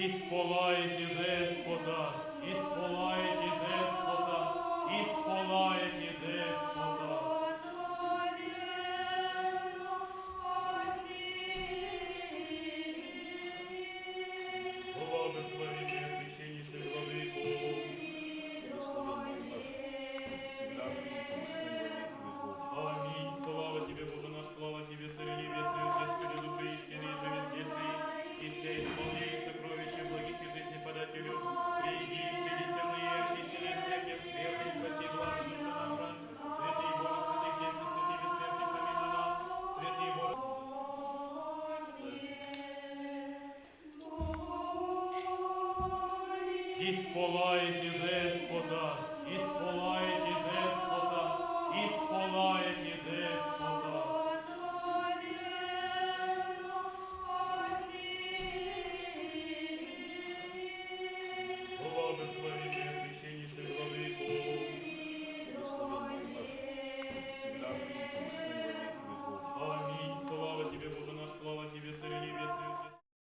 Ісполайте Деспота, ісполайте Деспота, ісполайте Деспота. Благословите, священнейший владыко. Аминь. Слава Тебе, Боже наш, слава Тебе, Царю Небесный, Господи, души истины и живет здесь, и все исполнения сокровища благих и жизни подателю. Приди, вседи земные, очистили всех и смертных, спаси благо душа наша. Святый Боже, святый крепкий, святый бессмертный, помимо нас. Святый Боже. Ісполайте Деспота,